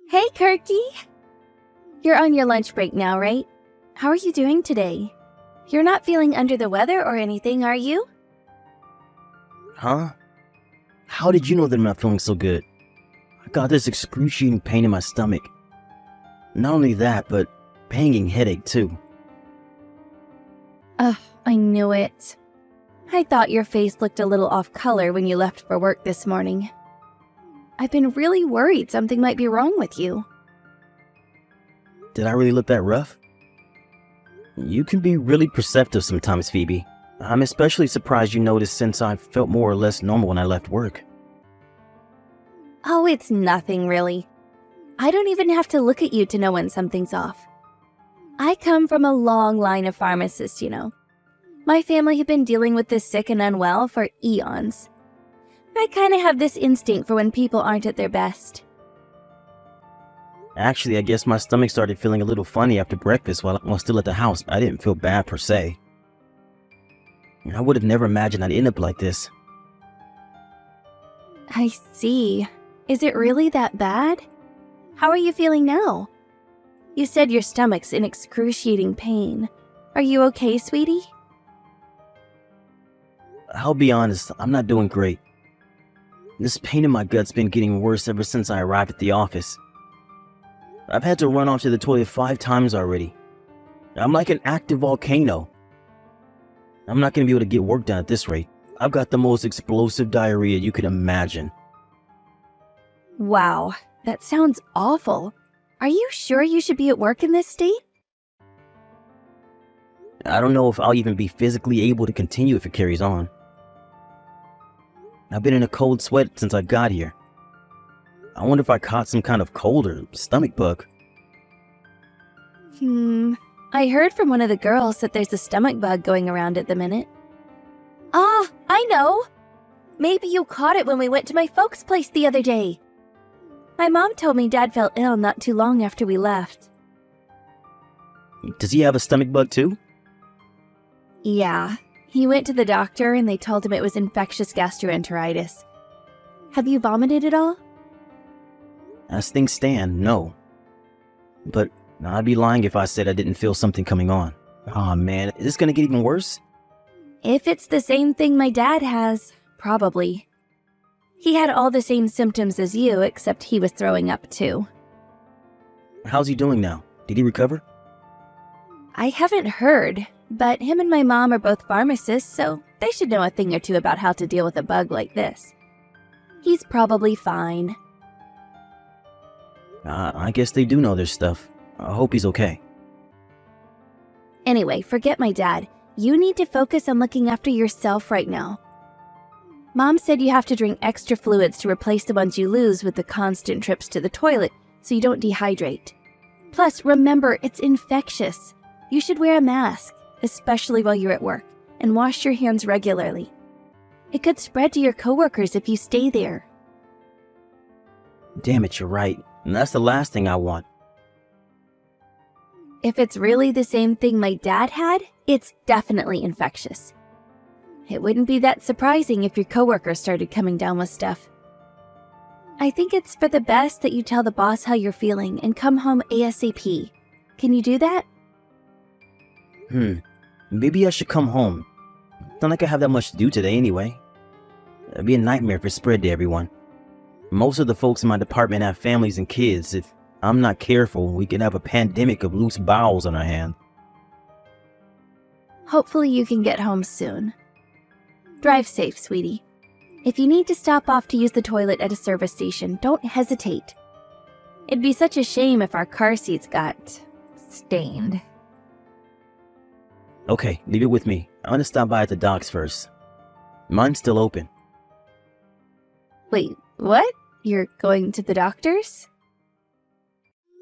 Hey, Kirky! You're on your lunch break now, right? How are you doing today? You're not feeling under the weather or anything, are you? Huh? How did you know that I'm not feeling so good? I got this excruciating pain in my stomach. Not only that, but banging headache too. Ugh, I knew it. I thought your face looked a little off color when you left for work this morning. I've been really worried something might be wrong with you. Did I really look that rough? You can be really perceptive sometimes, Phoebe. I'm especially surprised you noticed since I felt more or less normal when I left work. Oh, it's nothing really. I don't even have to look at you to know when something's off. I come from a long line of pharmacists, you know. My family have been dealing with the sick and unwell for eons. I kind of have this instinct for when people aren't at their best. Actually, I guess my stomach started feeling a little funny after breakfast while I was still at the house. I didn't feel bad per se. I would have never imagined I'd end up like this. I see. Is it really that bad? How are you feeling now? You said your stomach's in excruciating pain. Are you okay, sweetie? I'll be honest, I'm not doing great. This pain in my gut's been getting worse ever since I arrived at the office. I've had to run onto the toilet 5 times already. I'm like an active volcano. I'm not going to be able to get work done at this rate. I've got the most explosive diarrhea you could imagine. Wow, that sounds awful. Are you sure you should be at work in this state? I don't know if I'll even be physically able to continue if it carries on. I've been in a cold sweat since I got here. I wonder if I caught some kind of cold or stomach bug. I heard from one of the girls that there's a stomach bug going around at the minute. Ah, I know! Maybe you caught it when we went to my folks' place the other day. My mom told me Dad fell ill not too long after we left. Does he have a stomach bug too? Yeah, he went to the doctor and they told him it was infectious gastroenteritis. Have you vomited at all? As things stand, no. But I'd be lying if I said I didn't feel something coming on. Aw man, is this gonna get even worse? If it's the same thing my dad has, probably. He had all the same symptoms as you, except he was throwing up too. How's he doing now? Did he recover? I haven't heard, but him and my mom are both pharmacists, so they should know a thing or two about how to deal with a bug like this. He's probably fine. I guess they do know their stuff. I hope he's okay. Anyway, forget my dad. You need to focus on looking after yourself right now. Mom said you have to drink extra fluids to replace the ones you lose with the constant trips to the toilet so you don't dehydrate. Plus, remember, it's infectious. You should wear a mask, especially while you're at work, and wash your hands regularly. It could spread to your coworkers if you stay there. Damn it, you're right. And that's the last thing I want. If it's really the same thing my dad had, it's definitely infectious. It wouldn't be that surprising if your coworkers started coming down with stuff. I think it's for the best that you tell the boss how you're feeling and come home ASAP. Can you do that? Maybe I should come home. It's not like I have that much to do today anyway. It'd be a nightmare if it spread to everyone. Most of the folks in my department have families and kids. If I'm not careful, we could have a pandemic of loose bowels on our hands. Hopefully you can get home soon. Drive safe, sweetie. If you need to stop off to use the toilet at a service station, don't hesitate. It'd be such a shame if our car seats got stained. Okay, leave it with me. I'm gonna stop by at the docks first. Mine's still open. Wait, what? You're going to the doctor's?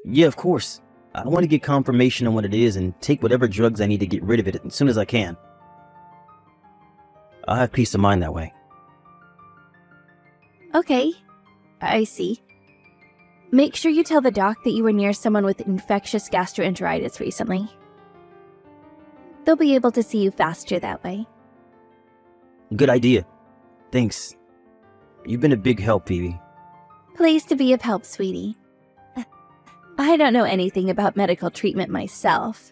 Yeah, of course. I want to get confirmation on what it is and take whatever drugs I need to get rid of it as soon as I can. I'll have peace of mind that way. Okay, I see. Make sure you tell the doc that you were near someone with infectious gastroenteritis recently. They'll be able to see you faster that way. Good idea. Thanks. You've been a big help, Phoebe. Pleased to be of help, sweetie. I don't know anything about medical treatment myself.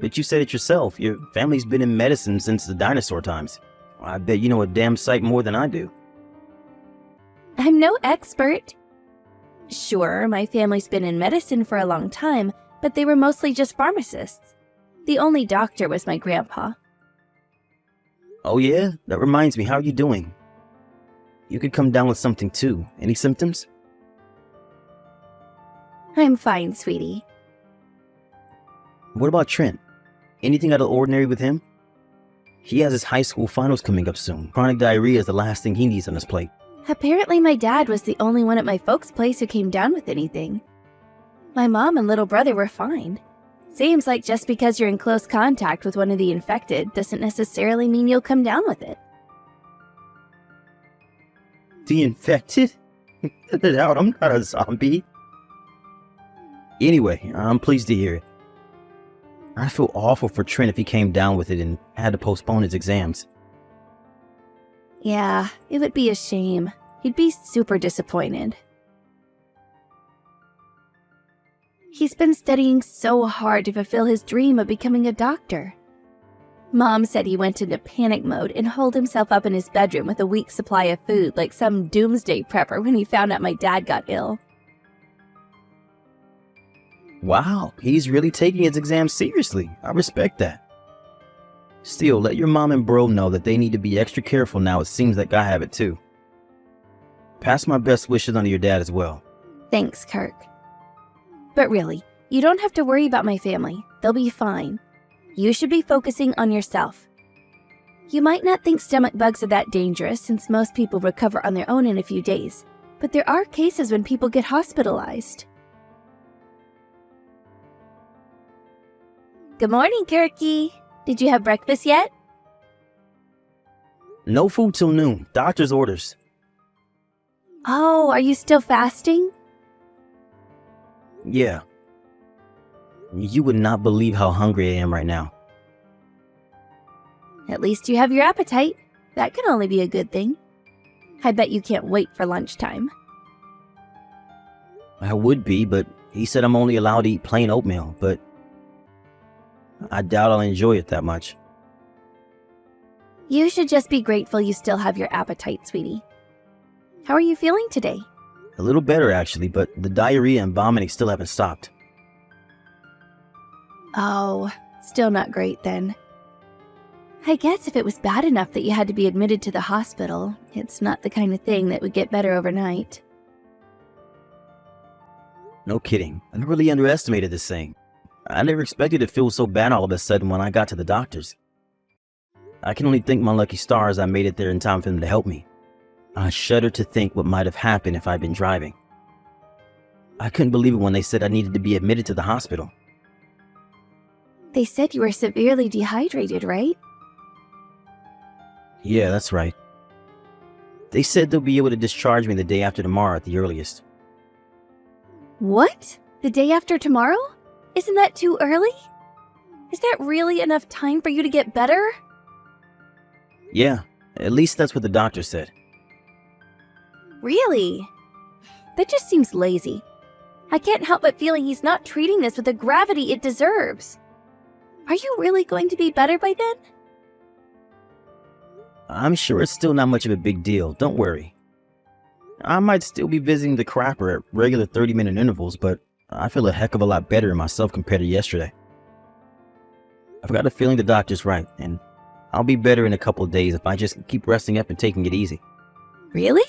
But you said it yourself. Your family's been in medicine since the dinosaur times. I bet you know a damn sight more than I do. I'm no expert. Sure, my family's been in medicine for a long time, but they were mostly just pharmacists. The only doctor was my grandpa. Oh yeah? That reminds me, how are you doing? You could come down with something too. Any symptoms? I'm fine, sweetie. What about Trent? Anything out of the ordinary with him? He has his high school finals coming up soon. Chronic diarrhea is the last thing he needs on his plate. Apparently my dad was the only one at my folks' place who came down with anything. My mom and little brother were fine. Seems like just because you're in close contact with one of the infected doesn't necessarily mean you'll come down with it. The infected? Cut it out, I'm not a zombie. Anyway, I'm pleased to hear it. I'd feel awful for Trent if he came down with it and had to postpone his exams. Yeah, it would be a shame. He'd be super disappointed. He's been studying so hard to fulfill his dream of becoming a doctor. Mom said he went into panic mode and holed himself up in his bedroom with a week's supply of food like some doomsday prepper when he found out my dad got ill. Wow, he's really taking his exams seriously. I respect that. Still, let your mom and bro know that they need to be extra careful now. It seems like I have it too. Pass my best wishes on to your dad as well. Thanks, Kirk. But really, you don't have to worry about my family. They'll be fine. You should be focusing on yourself. You might not think stomach bugs are that dangerous since most people recover on their own in a few days, but there are cases when people get hospitalized. Good morning, Kirky. Did you have breakfast yet? No food till noon. Doctor's orders. Oh, are you still fasting? Yeah. You would not believe how hungry I am right now. At least you have your appetite. That can only be a good thing. I bet you can't wait for lunchtime. I would be, but he said I'm only allowed to eat plain oatmeal, but I doubt I'll enjoy it that much. You should just be grateful you still have your appetite, sweetie. How are you feeling today? A little better, actually, but the diarrhea and vomiting still haven't stopped. Oh, still not great then. I guess if it was bad enough that you had to be admitted to the hospital, it's not the kind of thing that would get better overnight. No kidding. I really underestimated this thing. I never expected it to feel so bad all of a sudden when I got to the doctor's. I can only thank my lucky stars I made it there in time for them to help me. I shudder to think what might have happened if I'd been driving. I couldn't believe it when they said I needed to be admitted to the hospital. They said you were severely dehydrated, right? Yeah, that's right. They said they'll be able to discharge me the day after tomorrow at the earliest. What? The day after tomorrow? Isn't that too early? Is that really enough time for you to get better? Yeah, at least that's what the doctor said. Really? That just seems lazy. I can't help but feeling he's not treating this with the gravity it deserves. Are you really going to be better by then? I'm sure it's still not much of a big deal, don't worry. I might still be visiting the crapper at regular 30-minute intervals, but I feel a heck of a lot better in myself compared to yesterday. I've got a feeling the doctor's right, and I'll be better in a couple of days if I just keep resting up and taking it easy. Really?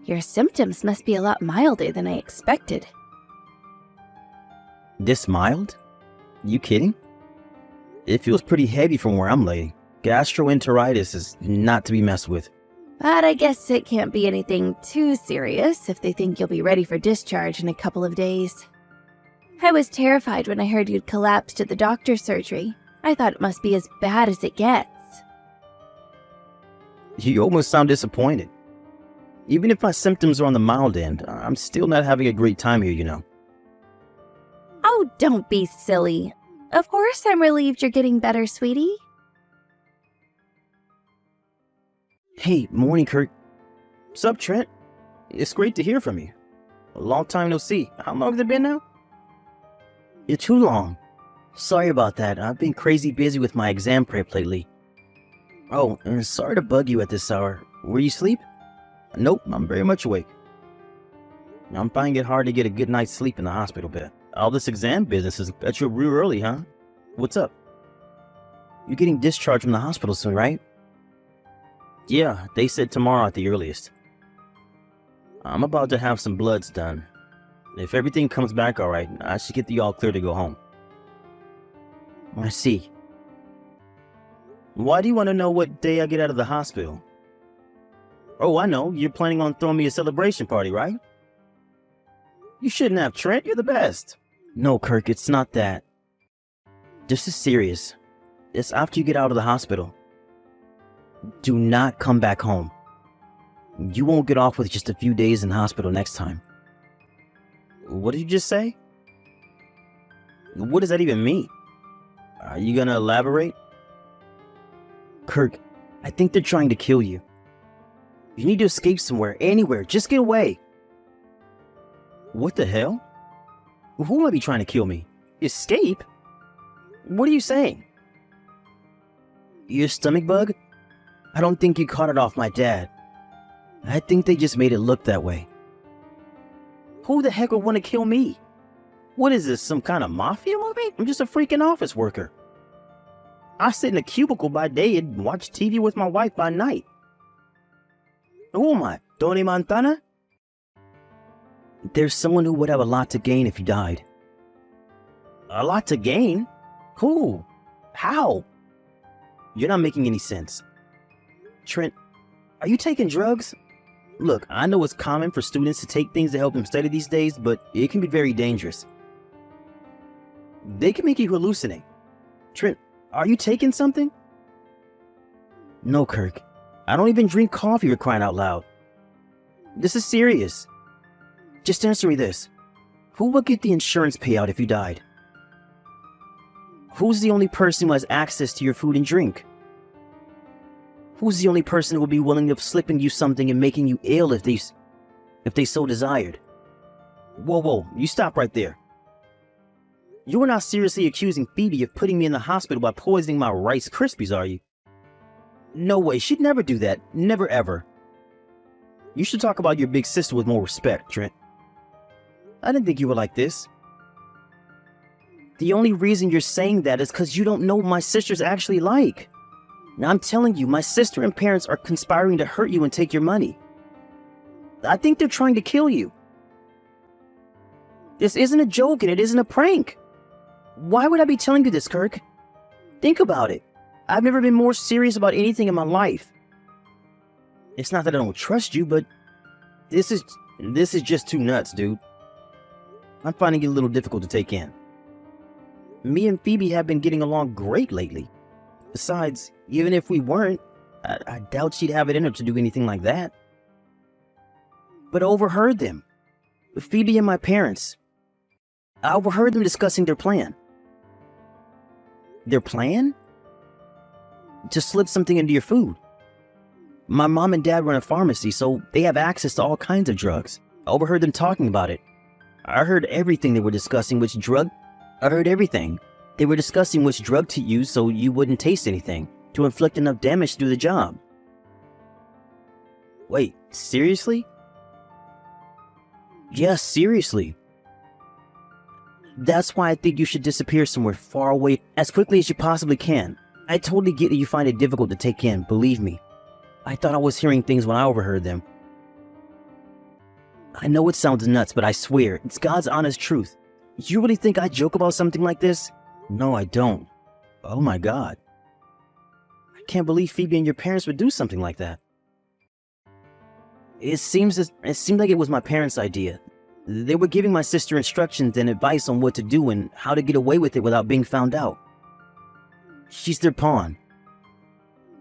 Your symptoms must be a lot milder than I expected. This mild? You kidding? It feels pretty heavy from where I'm laying. Gastroenteritis is not to be messed with. But I guess it can't be anything too serious if they think you'll be ready for discharge in a couple of days. I was terrified when I heard you'd collapsed at the doctor's surgery. I thought it must be as bad as it gets. You almost sound disappointed. Even if my symptoms are on the mild end, I'm still not having a great time here, you know. Oh, don't be silly. Of course I'm relieved you're getting better, sweetie. Hey, morning, Kurt. Sup, Trent? It's great to hear from you. A long time no see. How long has it been now? You're too long. Sorry about that. I've been crazy busy with my exam prep lately. Oh, and sorry to bug you at this hour. Were you asleep? Nope, I'm very much awake. I'm finding it hard to get a good night's sleep in the hospital bed. All this exam business is got you real early, huh? What's up? You're getting discharged from the hospital soon, right? Yeah, they said tomorrow at the earliest. I'm about to have some bloods done. If everything comes back alright, I should get the all clear to go home. I see. Why do you want to know what day I get out of the hospital? Oh, I know. You're planning on throwing me a celebration party, right? You shouldn't have, Trent. You're the best. No, Kirk, it's not that. This is serious. It's after you get out of the hospital. Do not come back home. You won't get off with just a few days in hospital next time. What did you just say? What does that even mean? Are you gonna elaborate? Kirk, I think they're trying to kill you. You need to escape somewhere, anywhere. Just get away. What the hell? Who might be trying to kill me? Escape? What are you saying? Your stomach bug? I don't think you caught it off my dad. I think they just made it look that way. Who the heck would want to kill me? What is this, some kind of mafia movie? I'm just a freaking office worker. I sit in a cubicle by day and watch TV with my wife by night. Who am I, Tony Montana? There's someone who would have a lot to gain if you died. A lot to gain? Who? How? You're not making any sense. Trent, are you taking drugs? Look, I know it's common for students to take things to help them study these days, but it can be very dangerous. They can make you hallucinate. Trent, are you taking something? No, Kirk. I don't even drink coffee, for crying out loud. This is serious. Just answer me this. Who would get the insurance payout if you died? Who's the only person who has access to your food and drink? Who's the only person who will be willing to slipping you something and making you ill if they so desired? Whoa, you stop right there. You are not seriously accusing Phoebe of putting me in the hospital by poisoning my Rice Krispies, are you? No way, she'd never do that. Never ever. You should talk about your big sister with more respect, Trent. I didn't think you were like this. The only reason you're saying that is because you don't know what my sister's actually like. Now I'm telling you, my sister and parents are conspiring to hurt you and take your money. I think they're trying to kill you. This isn't a joke and it isn't a prank. Why would I be telling you this, Kirk? Think about it. I've never been more serious about anything in my life. It's not that I don't trust you, but this is just too nuts, dude. I'm finding it a little difficult to take in. Me and Phoebe have been getting along great lately. Besides, even if we weren't, I doubt she'd have it in her to do anything like that. But I overheard them. Phoebe and my parents. I overheard them discussing their plan. Their plan? To slip something into your food. My mom and dad run a pharmacy, so they have access to all kinds of drugs. I overheard them talking about it. I heard everything they were discussing, which drug... I heard everything. They were discussing which drug to use so you wouldn't taste anything, to inflict enough damage to do the job. Wait, seriously? Yes, seriously. That's why I think you should disappear somewhere far away as quickly as you possibly can. I totally get that you find it difficult to take in, believe me. I thought I was hearing things when I overheard them. I know it sounds nuts, but I swear, it's God's honest truth. You really think I joke about something like this? No, I don't. Oh my God. I can't believe Phoebe and your parents would do something like that. It seemed like it was my parents' idea. They were giving my sister instructions and advice on what to do and how to get away with it without being found out. She's their pawn.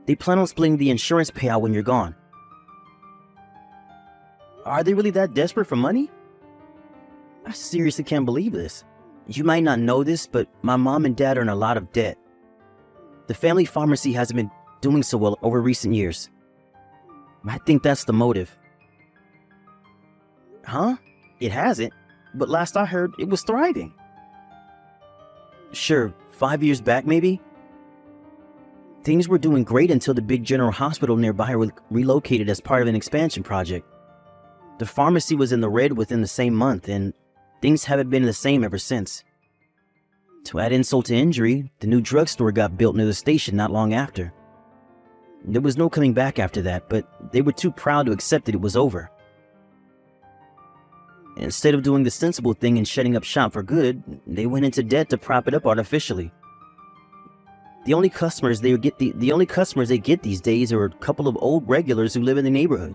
They plan on splitting the insurance payout when you're gone. Are they really that desperate for money? I seriously can't believe this. You might not know this, but my mom and dad are in a lot of debt. The family pharmacy hasn't been doing so well over recent years. I think that's the motive. Huh? It hasn't, but last I heard, it was thriving. Sure, 5 years back maybe? Things were doing great until the big general hospital nearby relocated as part of an expansion project. The pharmacy was in the red within the same month, and things haven't been the same ever since. To add insult to injury, the new drugstore got built near the station not long after. There was no coming back after that, but they were too proud to accept that it was over. Instead of doing the sensible thing and shutting up shop for good, they went into debt to prop it up artificially. The only customers they get these days are a couple of old regulars who live in the neighborhood.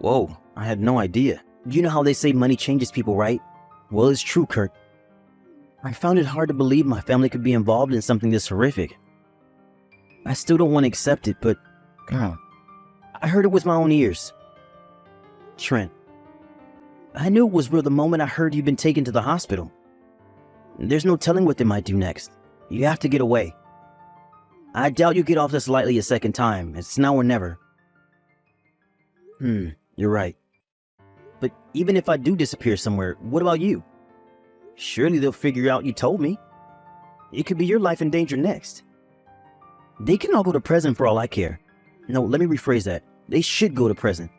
Whoa, I had no idea. You know how they say money changes people, right? Well, it's true, Kurt. I found it hard to believe my family could be involved in something this horrific. I still don't want to accept it, but I heard it with my own ears. Trent, I knew it was real the moment I heard you'd been taken to the hospital. There's no telling what they might do next. You have to get away. I doubt you get off this lightly a second time. It's now or never. You're right. But even if I do disappear somewhere, what about you? Surely they'll figure out you told me. It could be your life in danger next. They can all go to prison for all I care. No, let me rephrase that. They should go to prison.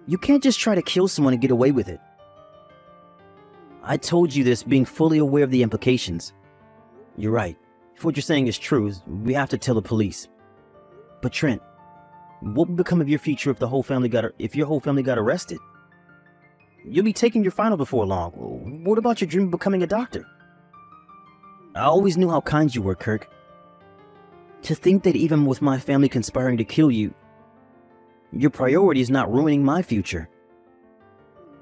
You can't just try to kill someone and get away with it. I told you this being fully aware of the implications. You're right. If what you're saying is true, we have to tell the police. But Trent, what would become of your future if your whole family got arrested? You'll be taking your final before long. What about your dream of becoming a doctor? I always knew how kind you were, Kirk. To think that even with my family conspiring to kill you, your priority is not ruining my future.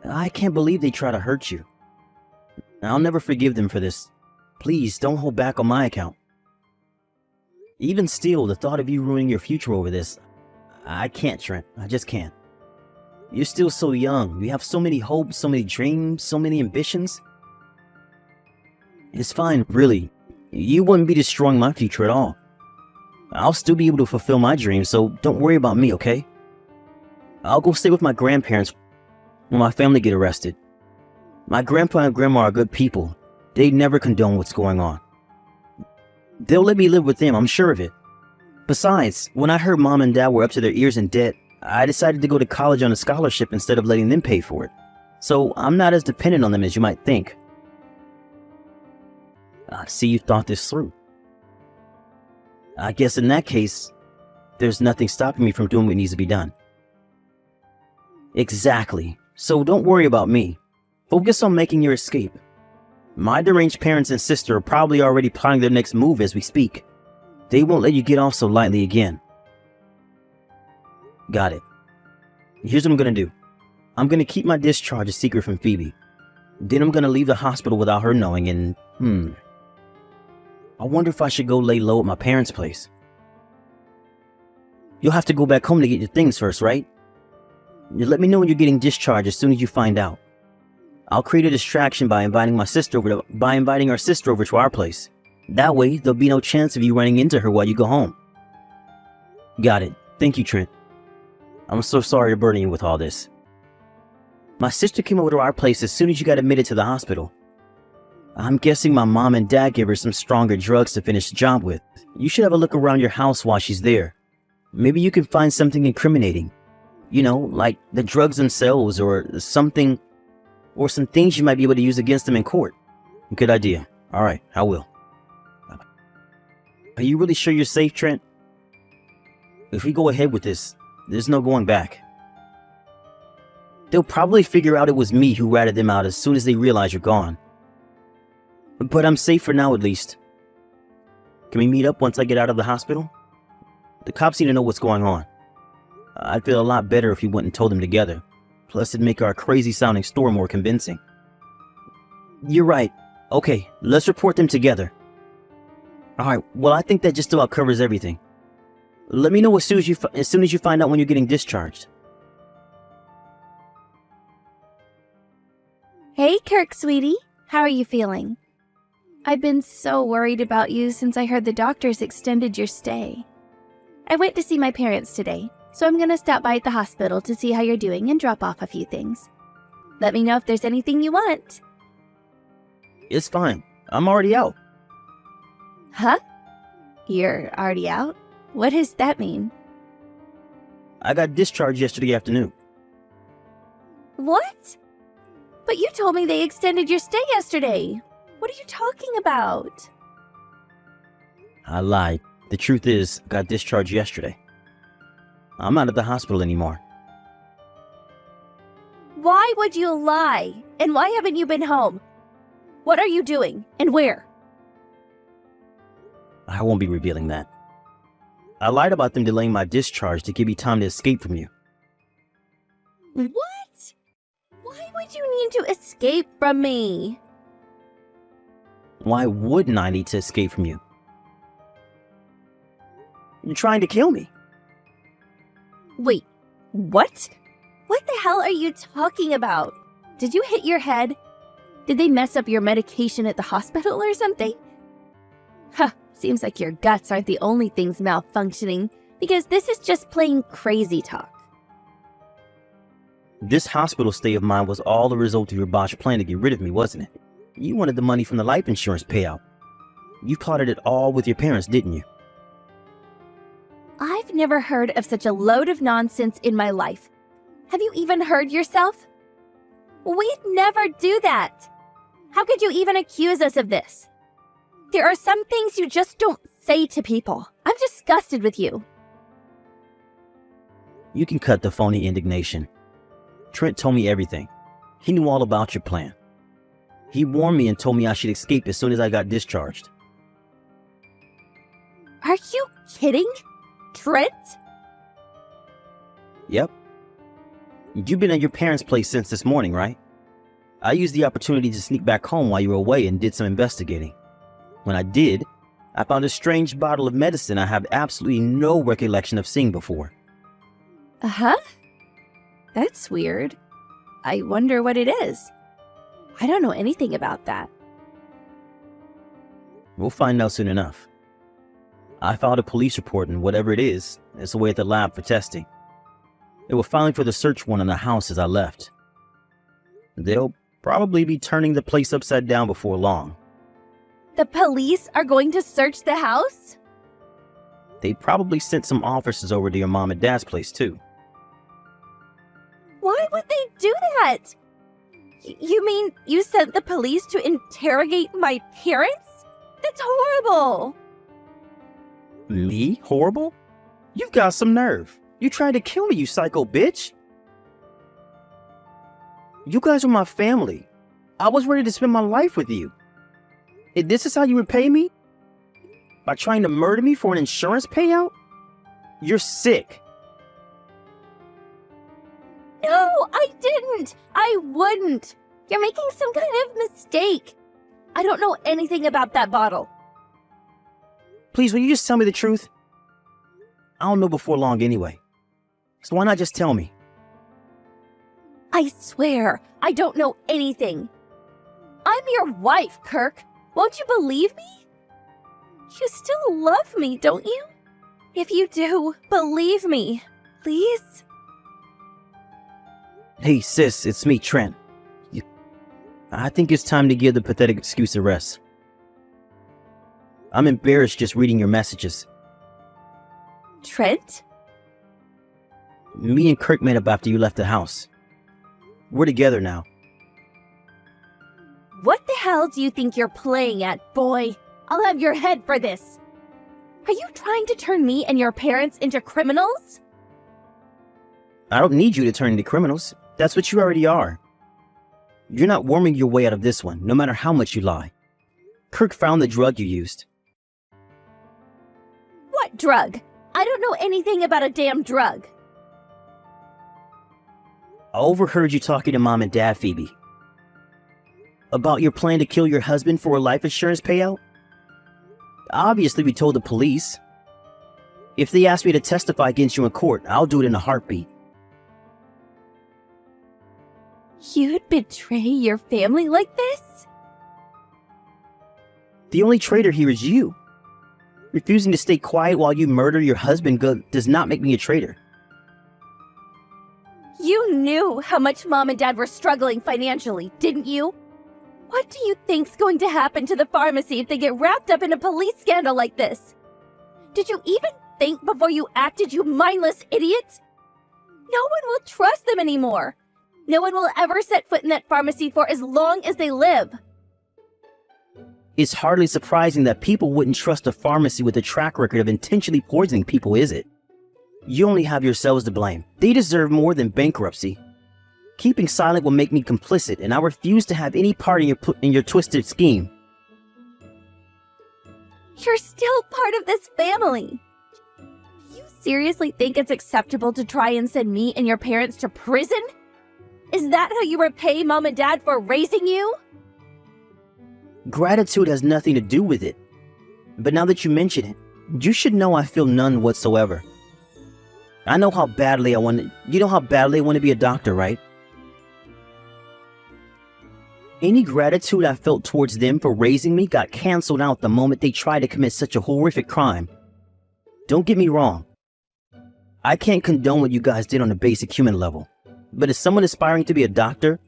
I can't believe they try to hurt you. I'll never forgive them for this. Please, don't hold back on my account. Even still, the thought of you ruining your future over this, I can't, Trent. I just can't. You're still so young. You have so many hopes, so many dreams, so many ambitions. It's fine, really. You wouldn't be destroying my future at all. I'll still be able to fulfill my dreams, so don't worry about me, okay? I'll go stay with my grandparents when my family get arrested. My grandpa and grandma are good people. They never condone what's going on. They'll let me live with them, I'm sure of it. Besides, when I heard Mom and Dad were up to their ears in debt, I decided to go to college on a scholarship instead of letting them pay for it. So I'm not as dependent on them as you might think. I see you thought this through. I guess in that case, there's nothing stopping me from doing what needs to be done. Exactly. So don't worry about me. Focus on making your escape. My deranged parents and sister are probably already plotting their next move as we speak. They won't let you get off so lightly again. Got it. Here's what I'm gonna do. I'm gonna keep my discharge a secret from Phoebe. Then I'm gonna leave the hospital without her knowing and, I wonder if I should go lay low at my parents' place. You'll have to go back home to get your things first, right? You let me know when you're getting discharged as soon as you find out. I'll create a distraction by inviting our sister over to our place. That way, there'll be no chance of you running into her while you go home. Got it. Thank you, Trent. I'm so sorry to burden you with all this. My sister came over to our place as soon as you got admitted to the hospital. I'm guessing my mom and dad gave her some stronger drugs to finish the job with. You should have a look around your house while she's there. Maybe you can find something incriminating. You know, like the drugs themselves or something, or some things you might be able to use against them in court. Good idea. All right, I will. Are you really sure you're safe, Trent? If we go ahead with this, there's no going back. They'll probably figure out it was me who ratted them out as soon as they realize you're gone. But I'm safe for now, at least. Can we meet up once I get out of the hospital? The cops need to know what's going on. I'd feel a lot better if we went and told them together. Plus, it'd make our crazy-sounding story more convincing. You're right. Okay, let's report them together. Alright, well, I think that just about covers everything. Let me know as soon as you find out when you're getting discharged. Hey, Kirk, sweetie. How are you feeling? I've been so worried about you since I heard the doctors extended your stay. I went to see my parents today, so I'm gonna stop by at the hospital to see how you're doing and drop off a few things. Let me know if there's anything you want. It's fine. I'm already out. Huh? You're already out? What does that mean? I got discharged yesterday afternoon. What? But you told me they extended your stay yesterday. What are you talking about? I lied. The truth is, I got discharged yesterday. I'm not at the hospital anymore. Why would you lie? And why haven't you been home? What are you doing? And where? I won't be revealing that. I lied about them delaying my discharge to give me time to escape from you. What? Why would you need to escape from me? Why wouldn't I need to escape from you? You're trying to kill me. Wait, what? What the hell are you talking about? Did you hit your head? Did they mess up your medication at the hospital or something? Huh, seems like your guts aren't the only things malfunctioning, because this is just plain crazy talk. This hospital stay of mine was all the result of your botched plan to get rid of me, wasn't it? You wanted the money from the life insurance payout. You plotted it all with your parents, didn't you? I've never heard of such a load of nonsense in my life. Have you even heard yourself? We'd never do that. How could you even accuse us of this? There are some things you just don't say to people. I'm disgusted with you. You can cut the phony indignation. Trent told me everything. He knew all about your plan. He warned me and told me I should escape as soon as I got discharged. Are you kidding? Trent? Yep. You've been at your parents' place since this morning, right? I used the opportunity to sneak back home while you were away and did some investigating. When I did, I found a strange bottle of medicine I have absolutely no recollection of seeing before. Uh-huh. That's weird. I wonder what it is. I don't know anything about that. We'll find out soon enough. I filed a police report, and whatever it is, it's away at the lab for testing. They were filing for the search warrant on the house as I left. They'll probably be turning the place upside down before long. The police are going to search the house? They probably sent some officers over to your mom and dad's place, too. Why would they do that? You mean you sent the police to interrogate my parents? That's horrible. Me? Horrible? You've got some nerve. You tried to kill me, you psycho bitch. You guys are my family. I was ready to spend my life with you. And this is how you repay me? By trying to murder me for an insurance payout? You're sick. No, I didn't. I wouldn't. You're making some kind of mistake. I don't know anything about that bottle. Please, will you just tell me the truth? I'll know before long anyway. So why not just tell me? I swear, I don't know anything. I'm your wife, Kirk. Won't you believe me? You still love me, don't you? If you do, believe me, please. Hey sis, it's me, Trent. I think it's time to give the pathetic excuse a rest. I'm embarrassed just reading your messages. Trent? Me and Kirk met up after you left the house. We're together now. What the hell do you think you're playing at, boy? I'll have your head for this. Are you trying to turn me and your parents into criminals? I don't need you to turn into criminals. That's what you already are. You're not worming your way out of this one, no matter how much you lie. Kirk found the drug you used. What drug? I don't know anything about a damn drug. I overheard you talking to Mom and Dad, Phoebe. About your plan to kill your husband for a life insurance payout? Obviously, we told the police. If they ask me to testify against you in court, I'll do it in a heartbeat. You'd betray your family like this? The only traitor here is you. Refusing to stay quiet while you murder your husband does not make me a traitor. You You knew how much Mom and Dad were struggling financially, didn't you? What do you think's going to happen to the pharmacy if they get wrapped up in a police scandal like this? Did you even think before you acted, you mindless idiot? No one will trust them anymore. No one will ever set foot in that pharmacy for as long as they live. It's hardly surprising that people wouldn't trust a pharmacy with a track record of intentionally poisoning people, is it? You only have yourselves to blame. They deserve more than bankruptcy. Keeping silent will make me complicit, and I refuse to have any part in your twisted scheme. You're still part of this family. You seriously think it's acceptable to try and send me and your parents to prison? Is that how you repay Mom and Dad for raising you? Gratitude has nothing to do with it. But now that you mention it, you should know I feel none whatsoever. You know how badly I want to be a doctor, right? Any gratitude I felt towards them for raising me got canceled out the moment they tried to commit such a horrific crime. Don't get me wrong. I can't condone what you guys did on a basic human level. But as someone aspiring to be a doctor,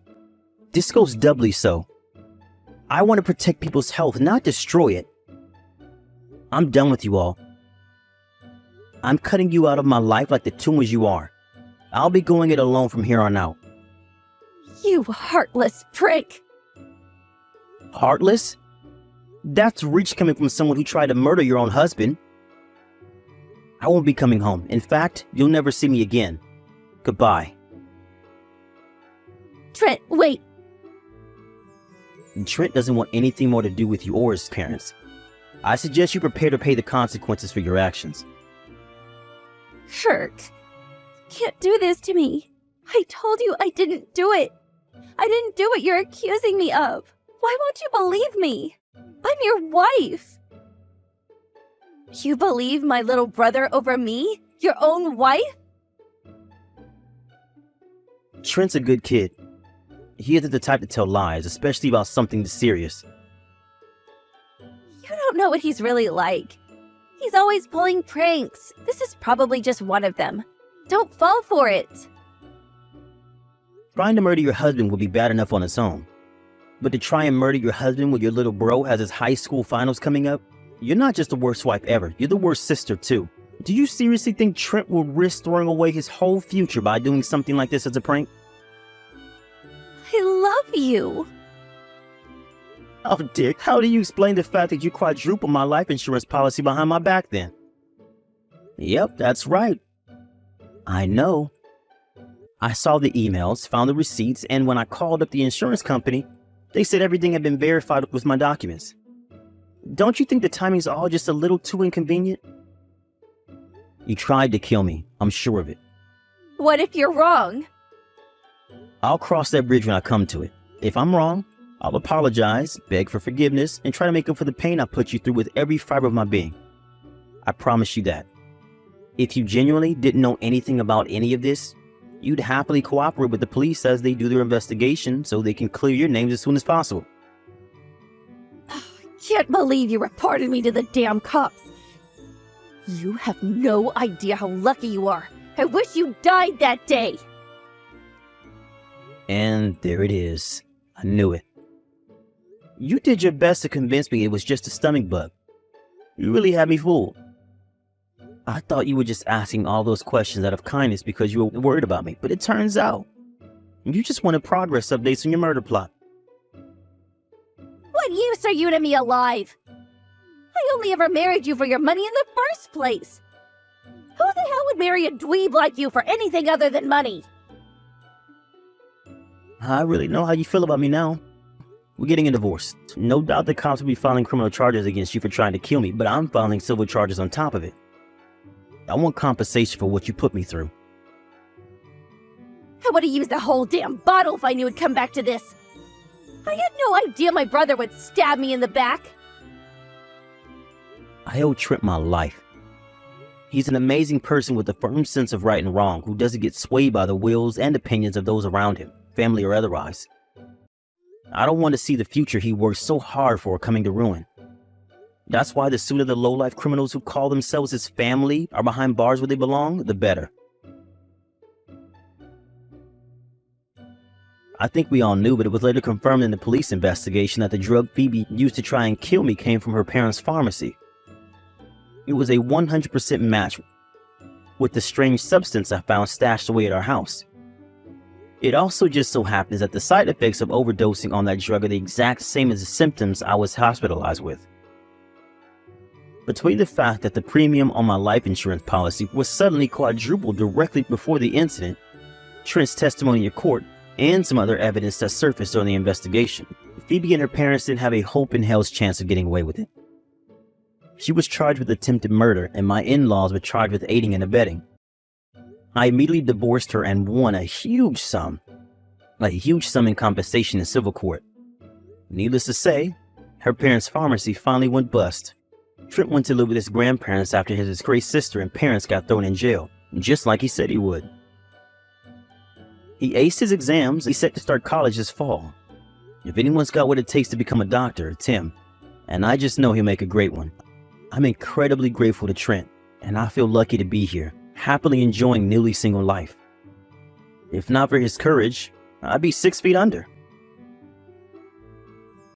this goes doubly so. I want to protect people's health, not destroy it. I'm done with you all. I'm cutting you out of my life like the tumors you are. I'll be going it alone from here on out. You heartless prick! Heartless? That's reach coming from someone who tried to murder your own husband. I won't be coming home. In fact, you'll never see me again. Goodbye. Trent, wait! Trent doesn't want anything more to do with you or his parents. I suggest you prepare to pay the consequences for your actions. Kurt, can't do this to me. I told you I didn't do it. I didn't do what you're accusing me of. Why won't you believe me? I'm your wife. You believe my little brother over me? Your own wife? Trent's a good kid. He isn't the type to tell lies, especially about something this serious. You don't know what he's really like. He's always pulling pranks. This is probably just one of them. Don't fall for it. Trying to murder your husband would be bad enough on its own. But to try and murder your husband when your little bro has his high school finals coming up, you're not just the worst wife ever, you're the worst sister too. Do you seriously think Trent will risk throwing away his whole future by doing something like this as a prank? I love you. Oh, Dick, how do you explain the fact that you quadrupled my life insurance policy behind my back then? Yep, that's right. I know. I saw the emails, found the receipts, and when I called up the insurance company, they said everything had been verified with my documents. Don't you think the timing's all just a little too inconvenient? You tried to kill me, I'm sure of it. What if you're wrong? I'll cross that bridge when I come to it. If I'm wrong, I'll apologize, beg for forgiveness, and try to make up for the pain I put you through with every fiber of my being. I promise you that. If you genuinely didn't know anything about any of this, you'd happily cooperate with the police as they do their investigation so they can clear your names as soon as possible. I can't believe you reported me to the damn cops. You have no idea how lucky you are. I wish you died that day. And there it is. I knew it. You did your best to convince me it was just a stomach bug. You really had me fooled. I thought you were just asking all those questions out of kindness because you were worried about me, but it turns out you just wanted progress updates on your murder plot. What use are you to me alive? I only ever married you for your money in the first place. Who the hell would marry a dweeb like you for anything other than money? I really know how you feel about me now. We're getting a divorce. No doubt the cops will be filing criminal charges against you for trying to kill me, but I'm filing civil charges on top of it. I want compensation for what you put me through. I would have used the whole damn bottle if I knew it'd come back to this. I had no idea my brother would stab me in the back. I owe Trent my life. He's an amazing person with a firm sense of right and wrong who doesn't get swayed by the wills and opinions of those around him, family or otherwise. I don't want to see the future he worked so hard for coming to ruin. That's why the sooner the low-life criminals who call themselves his family are behind bars where they belong, the better. I think we all knew, but it was later confirmed in the police investigation that the drug Phoebe used to try and kill me came from her parents' pharmacy. It was a 100% match with the strange substance I found stashed away at our house. It also just so happens that the side effects of overdosing on that drug are the exact same as the symptoms I was hospitalized with. Between the fact that the premium on my life insurance policy was suddenly quadrupled directly before the incident, Trent's testimony in court, and some other evidence that surfaced during the investigation, Phoebe and her parents didn't have a hope in hell's chance of getting away with it. She was charged with attempted murder, and my in-laws were charged with aiding and abetting. I immediately divorced her and won a huge sum in compensation in civil court. Needless to say, her parents' pharmacy finally went bust. Trent went to live with his grandparents after his disgraced sister and parents got thrown in jail, just like he said he would. He aced his exams. He's set to start college this fall. If anyone's got what it takes to become a doctor, it's him, and I just know he'll make a great one. I'm incredibly grateful to Trent, and I feel lucky to be here, happily enjoying newly single life. If not for his courage, I'd be 6 feet under.